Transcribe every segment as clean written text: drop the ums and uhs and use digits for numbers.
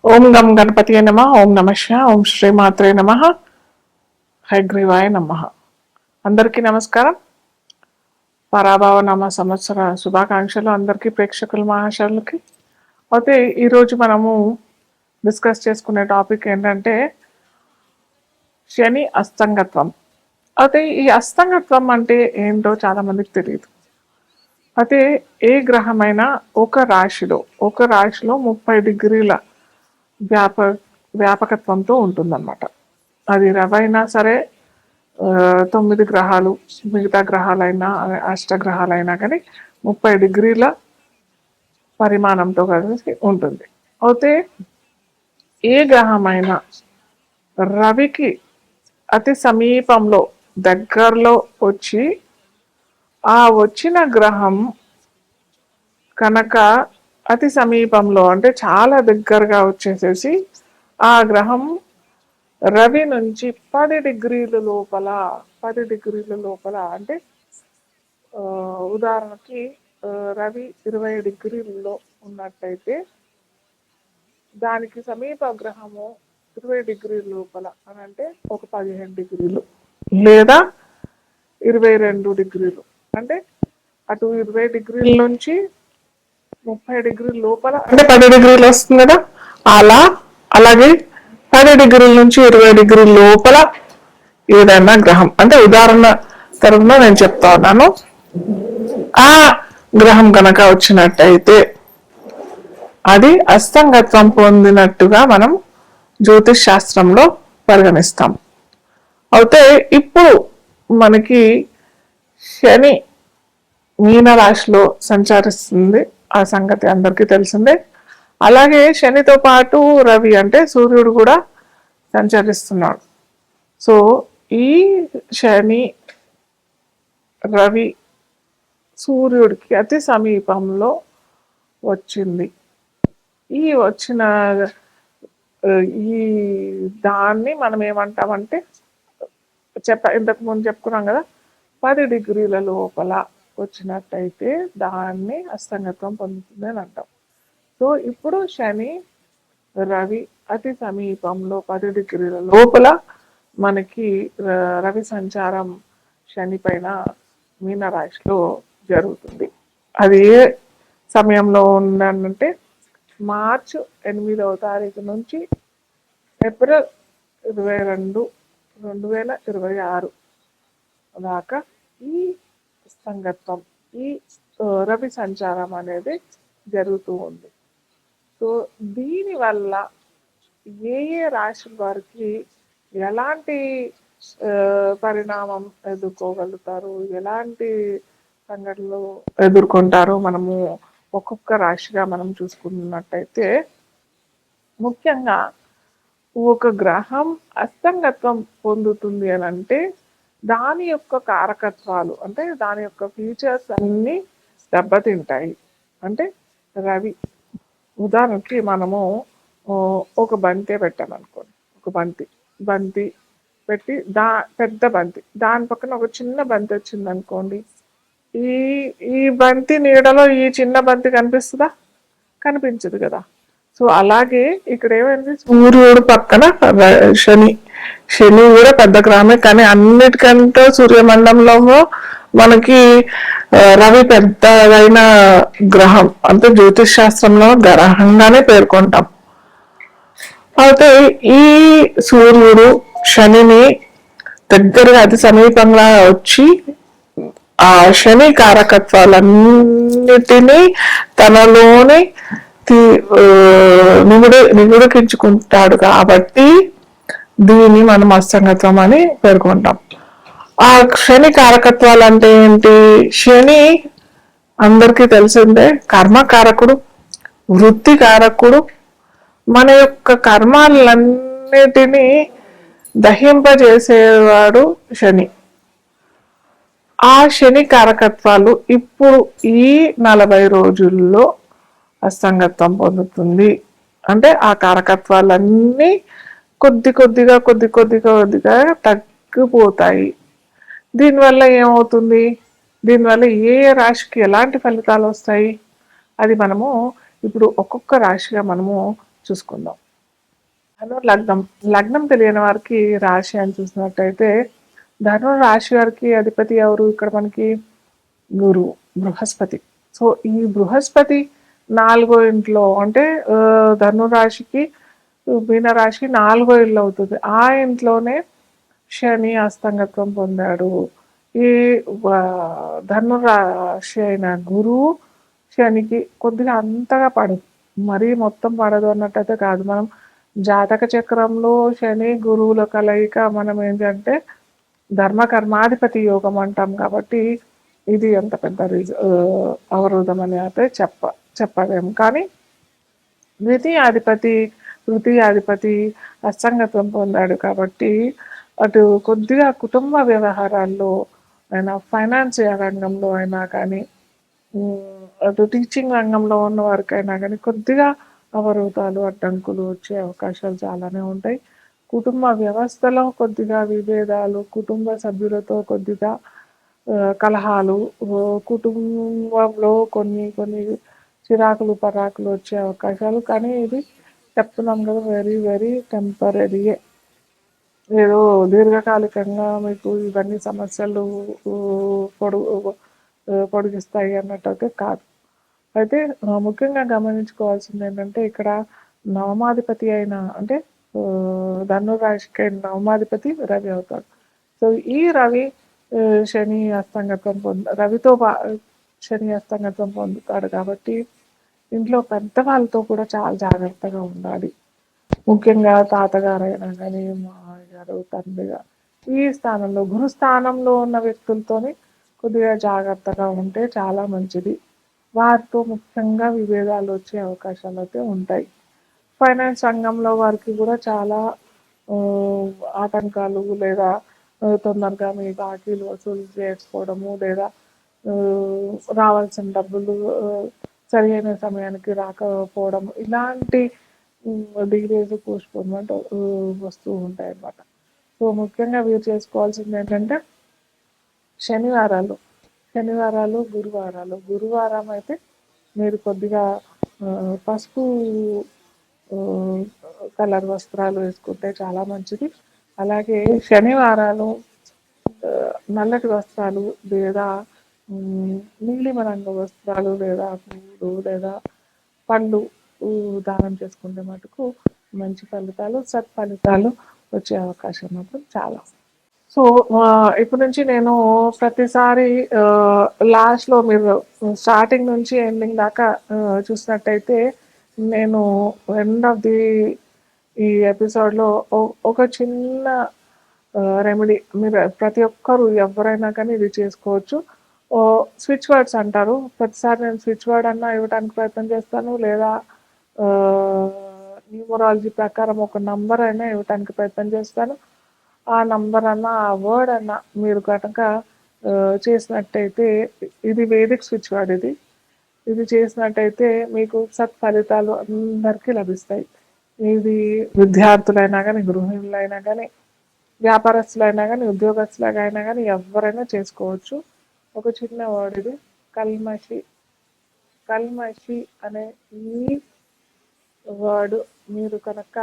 ఓం గం గణపతి నమ. ఓం నమ శివ. ఓం శ్రీమాత్రే నమ. హైగ్రీవాయ నమ. అందరికీ నమస్కారం. పరాభవ నామ సంవత్సర శుభాకాంక్షలు అందరికీ, ప్రేక్షకుల మహాశయులకి. అయితే ఈరోజు మనము డిస్కస్ చేసుకునే టాపిక్ ఏంటంటే శని అస్తంగత్వం. అయితే ఈ అస్తంగత్వం అంటే ఏంటో చాలా మందికి తెలియదు. అయితే ఏ గ్రహమైనా ఒక రాశిలో 30 డిగ్రీల వ్యాపకత్వంతో ఉంటుందన్నమాట. అది రవైనా సరే, 9 గ్రహాలు, మిగతా గ్రహాలైనా, అష్టగ్రహాలైనా కానీ 30 డిగ్రీల పరిమాణంతో కలిసి ఉంటుంది. అయితే ఏ గ్రహమైనా రవికి అతి సమీపంలో దగ్గరలో వచ్చి ఆ వచ్చిన గ్రహం కనుక అతి సమీపంలో అంటే చాలా దగ్గరగా వచ్చేసేసి ఆ గ్రహం రవి నుంచి 10 డిగ్రీల లోపల అంటే ఉదాహరణకి రవి 20 డిగ్రీలలో ఉన్నట్టయితే దానికి సమీప గ్రహము 20 డిగ్రీల లోపల అని అంటే ఒక 15 డిగ్రీలు లేదా 22 డిగ్రీలు, అంటే అటు 20 డిగ్రీల నుంచి 30 డిగ్రీల లోపల అంటే 10 డిగ్రీలు వస్తుంది కదా. అలాగే 10 డిగ్రీల నుంచి 20 డిగ్రీల లోపల ఏదైనా గ్రహం, అంటే ఉదాహరణ తరపున నేను చెప్తా ఉన్నాను, ఆ గ్రహం కనుక వచ్చినట్టయితే అది అస్తంగత్వం పొందినట్టుగా మనం జ్యోతిష్ శాస్త్రంలో పరిగణిస్తాం. అయితే ఇప్పుడు మనకి శని మీనరాశిలో సంచరిస్తుంది, ఆ సంగతి అందరికీ తెలిసిందే. అలాగే శనితో పాటు రవి అంటే సూర్యుడు కూడా సంచరిస్తున్నాడు. సో ఈ శని రవి సూర్యుడికి అతి సమీపంలో వచ్చింది. ఈ వచ్చిన ఈ దాన్ని మనం ఏమంటామంటే ఇంతకు ముందు చెప్పుకున్నాం కదా, 10 డిగ్రీల లోపల వచ్చినట్టయితే దాన్ని అస్తంగత్వం పొందుతుంది అని అంటాం. సో ఇప్పుడు శని రవి అతి సమీపంలో 10 డిగ్రీల లోపల మనకి రవి సంచారం శని పైన మీనరాశిలో జరుగుతుంది. అది ఏ సమయంలో ఉందంటే మార్చి 8వ తారీఖు నుంచి ఏప్రిల్ 22, 2026 దాకా ఈ సంగత్వం, ఈ రవి సంచారం అనేది జరుగుతూ ఉంది. సో దీనివల్ల ఏ రాశుల వారికి ఎలాంటి పరిణామం ఎదుర్కోగలుగుతారు, ఎలాంటి సంఘటనలు ఎదుర్కొంటారు, మనము ఒక్కొక్క రాశిగా మనం చూసుకున్నట్టయితే, ముఖ్యంగా ఒక గ్రహం అస్తంగత్వం పొందుతుంది అని అంటే దాని యొక్క కారకత్వాలు, అంటే దాని యొక్క ఫీచర్స్ అన్నీ దెబ్బతింటాయి. అంటే రవి ఉదాహరణకి మనము ఒక బంతి పెట్టామనుకోండి, ఒక బంతి పెట్టి పెద్ద బంతి దాని పక్కన ఒక చిన్న బంతి వచ్చింది అనుకోండి, ఈ బంతి నీడలో ఈ చిన్న బంతి కనిపిస్తుందా? కనిపించదు కదా. సో అలాగే ఇక్కడ ఏమైంది, సూర్యుడు పక్కన శని కూడా పెద్ద గ్రహమే, కానీ అన్నిటికంటే సూర్యమండలంలో మనకి రవి పెద్దదైన గ్రహం, అంటే జ్యోతిష్ శాస్త్రంలో గ్రహంగానే పేర్కొంటాం. అయితే ఈ సూర్యుడు శనిని దగ్గరగా అతి సమీపంగా వచ్చి ఆ శని కారకత్వాలన్నిటినీ తనలోని నిగుడికించుకుంటాడు కాబట్టి దీన్ని మనం అస్తంగత్వం అని పేర్కొంటాం. ఆ శని కారకత్వాలు అంటే ఏంటి? శని అందరికీ తెలిసిందే కర్మకారకుడు, వృత్తి కారకుడు, మన యొక్క కర్మాలన్నిటినీ దహింపజేసేవాడు శని. ఆ శని కారకత్వాలు ఇప్పుడు ఈ 40 రోజుల్లో అస్తంగత్వం పొందుతుంది. అంటే ఆ కారకత్వాలన్నీ కొద్ది కొద్దిగా తగ్గిపోతాయి. దీనివల్ల ఏమవుతుంది, దీనివల్ల ఏ రాశికి ఎలాంటి ఫలితాలు వస్తాయి, అది మనము ఇప్పుడు ఒక్కొక్క రాశిగా మనము చూసుకుందాం. లగ్నం లగ్నం తెలియని వారికి రాశి అని చూసినట్టయితే ధను రాశి వారికి అధిపతి ఎవరు ఇక్కడ మనకి గురు బృహస్పతి. సో ఈ బృహస్పతి 4వ ఇంట్లో అంటే ధను రాశికి మీన రాశి 4వ ఇల్లు అవుతుంది. ఆ ఇంట్లోనే శని అస్తంగత్వం పొందాడు. ఈ ధను రాశి అయిన గురువు శనికి కొద్దిగా అంతగా పడదు, మరీ మొత్తం పడదు అన్నట్టయితే కాదు. మనం జాతక చక్రంలో శని గురువుల కలయిక మనం ఏంటంటే ధర్మ కర్మాధిపతి యోగం అంటాం కాబట్టి ఇది ఎంత పెద్ద అవరోధం అని అయితే చెప్పలేము. కానీ తృతీయాధిపతి అస్తంగత్వం పొందాడు కాబట్టి అటు కొద్దిగా కుటుంబ వ్యవహారాల్లో అయినా, ఫైనాన్స్ రంగంలో అయినా కానీ, అటు టీచింగ్ రంగంలో ఉన్న వారికైనా కానీ కొద్దిగా అవరోధాలు, అడ్డంకులు వచ్చే అవకాశాలు చాలానే ఉంటాయి. కుటుంబ వ్యవస్థలో కొద్దిగా విభేదాలు, కుటుంబ సభ్యులతో కొద్దిగా కలహాలు, కుటుంబంలో కొన్ని కొన్ని చిరాకులు పరాకులు వచ్చే అవకాశాలు. కానీ ఇది చెప్తున్నాం కదా, వెరీ వెరీ టెంపరీయే. ఏదో దీర్ఘకాలికంగా మీకు ఇవన్నీ సమస్యలు పొడిగిస్తాయి అన్నట్టయితే కాదు. అయితే ముఖ్యంగా గమనించుకోవాల్సింది ఏంటంటే ఇక్కడ నవమాధిపతి అయిన అంటే ధనురాశికి నవమాధిపతి రవి అవుతాడు. సో ఈ రవి శని అస్తంగత్వం శని అస్తంగత్వం పొందుతాడు కాబట్టి ఇంట్లో పెద్దవాళ్ళతో కూడా చాలా జాగ్రత్తగా ఉండాలి. ముఖ్యంగా తాతగారైనా కానీ, మామయ్య గారు, తండ్రి గారు, ఈ స్థానంలో గురుస్థానంలో ఉన్న వ్యక్తులతోని కొద్దిగా జాగ్రత్తగా ఉంటే చాలా మంచిది. వారితో ముఖ్యంగా విభేదాలు వచ్చే అవకాశాలు అయితే ఉంటాయి. ఫైనాన్స్ రంగంలో వారికి కూడా చాలా ఆటంకాలు లేదా తొందరగా మీ బాకీలు వసూలు చేసుకోవడము లేదా రావాల్సిన డబ్బులు సరైన సమయానికి రాకపోవడం, ఇలాంటి డిగ్రీస్ పోస్ట్పోన్మెంట్ వస్తూ ఉంటాయి అన్నమాట. సో ముఖ్యంగా వీరు చేసుకోవాల్సింది ఏంటంటే శనివారాలు, గురువారం అయితే మీరు కొద్దిగా పసుపు కలర్ వస్త్రాలు వేసుకుంటే చాలా మంచిది. అలాగే శనివారాలు నల్లటి వస్త్రాలు లేదా నీలిమ రంగు వస్త్రాలు లేదా పూలు లేదా పండ్లు దానం చేసుకుంటే మటుకు మంచి ఫలితాలు, సత్ఫలితాలు వచ్చే అవకాశం మాత్రం చాలా. సో ఇప్పటి నుంచి నేను ప్రతిసారి లాస్ట్లో మీరు స్టార్టింగ్ నుంచి ఎండింగ్ దాకా చూసినట్టయితే నేను ఎండ్ ఆఫ్ ది ఈ ఎపిసోడ్లో ఒక చిన్న రెమెడీ మీరు ప్రతి ఒక్కరు ఎవరైనా కానీ ఇది చేసుకోవచ్చు. స్విచ్ వర్డ్స్ అంటారు, ప్రతిసారి నేను స్విచ్ వర్డ్ అన్నా ఇవ్వడానికి ప్రయత్నం చేస్తాను, లేదా న్యూమరాలజీ ప్రకారం ఒక నంబర్ అయినా ఇవ్వడానికి ప్రయత్నం చేస్తాను. ఆ నంబర్ అన్నా ఆ వర్డ్ అన్నా మీరు కనుక చేసినట్టయితే, ఇది వేదిక్ స్విచ్ వర్డ్, ఇది చేసినట్టయితే మీకు సత్ఫలితాలు అందరికీ లభిస్తాయి. ఇది విద్యార్థులైనా కానీ, గృహిణులైనా కానీ, వ్యాపారస్తులైనా కానీ, ఉద్యోగస్తులైనా కానీ ఎవరైనా చేసుకోవచ్చు. ఒక చిన్న వర్డ్ ఇది, కల్మషి. అనే ఈ వర్డ్ మీరు కనుక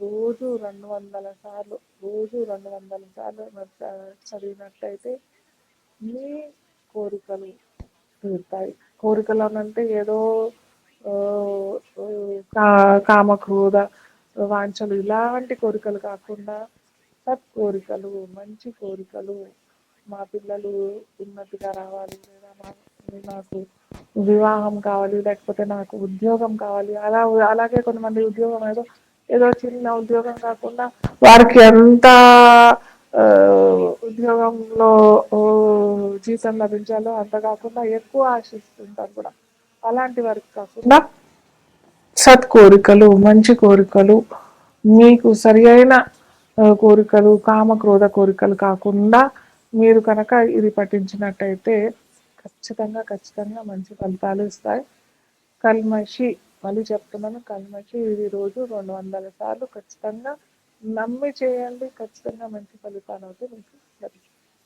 రోజు 200 సార్లు చదివినట్లయితే మీ కోరికలు తీరుతాయి. కోరికలు అనంటే ఏదో కామక్రోధ వాంఛలు ఇలాంటి కోరికలు కాకుండా సత్కోరికలు, మంచి కోరికలు. మా పిల్లలు ఉన్నతిగా రావాలి, లేదా నాకు వివాహం కావాలి, లేకపోతే నాకు ఉద్యోగం కావాలి. అలాగే కొంతమంది ఉద్యోగం ఏదో చిన్న ఉద్యోగం కాకుండా వారికి ఎంత ఉద్యోగంలో జీతం లభించాలో అంత కాకుండా ఎక్కువ ఆశిస్తుంటారు కూడా. అలాంటి వారికి కాకుండా సత్కోరికలు, మంచి కోరికలు, మీకు సరి అయిన కోరికలు, కామక్రోధ కోరికలు కాకుండా మీరు కనుక ఇది పఠించినట్టయితే ఖచ్చితంగా మంచి ఫలితాలు ఇస్తాయి. కల్మషి, మళ్ళీ చెప్తున్నాను, కల్మషి ఇది రోజు 200 సార్లు ఖచ్చితంగా నమ్మి చేయండి. ఖచ్చితంగా మంచి ఫలితాలు అయితే మీకు లభిస్తాయి.